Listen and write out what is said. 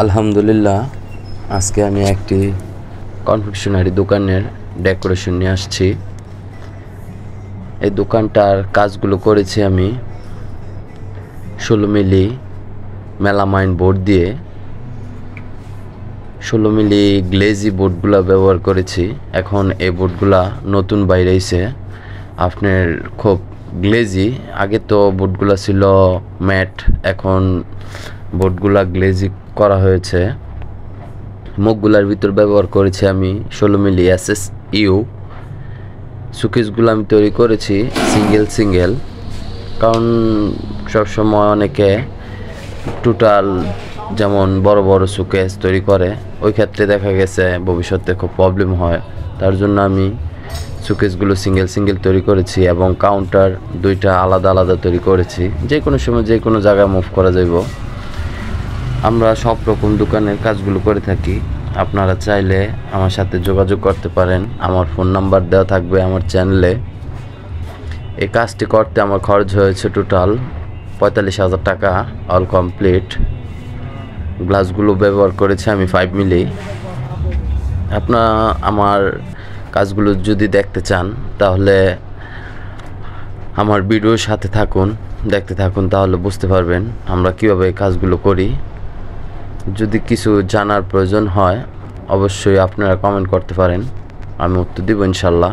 আলহামদুলিল্লাহ, আজকে আমি একটি কনফেকশনারি দোকানের ডেকোরেশন নিয়ে আসছি। এই দোকানটার কাজগুলো করেছি আমি 16 মিলি মেলামাইন বোর্ড দিয়ে। 16 মিলি গ্লেজি বোর্ডগুলো ব্যবহার করেছি। এখন এই বোর্ডগুলা নতুন বাইরে এসে আপনার খুব গ্লেজি। আগে তো বোর্ডগুলো ছিল ম্যাট, এখন বোর্ডগুলা গ্লেজি করা হয়েছে। মুখগুলার ভিতর ব্যবহার করেছি আমি 16 মিলি SSU। সুকেসগুলো আমি তৈরি করেছি সিঙ্গেল, কারণ সবসময় অনেকে টোটাল যেমন বড় বড় সুকেস তৈরি করে, ওই ক্ষেত্রে দেখা গেছে ভবিষ্যতে খুব প্রবলেম হয়। তার জন্য আমি সুকেসগুলো সিঙ্গেল তৈরি করেছি এবং কাউন্টার দুইটা আলাদা তৈরি করেছি, যে কোনো সময় যে কোনো জায়গায় মুভ করা যাইব। আমরা সব রকম দোকানের কাজগুলো করে থাকি। আপনারা চাইলে আমার সাথে যোগাযোগ করতে পারেন, আমার ফোন নাম্বার দেওয়া থাকবে আমার চ্যানেলে। এই কাজটি করতে আমার খরচ হয়েছে টোটাল 45,000 টাকা, অল কমপ্লিট। গ্লাসগুলো ব্যবহার করেছি আমি 5 মিলি। আপনারা আমার কাজগুলো যদি দেখতে চান তাহলে আমার ভিডিওর সাথে থাকুন, দেখতে থাকুন, তাহলে বুঝতে পারবেন আমরা কীভাবে এই কাজগুলো করি। যদি কিছু জানার প্রয়োজন হয় অবশ্যই আপনারা কমেন্ট করতে পারেন, আমি উত্তর দিব ইনশাল্লাহ।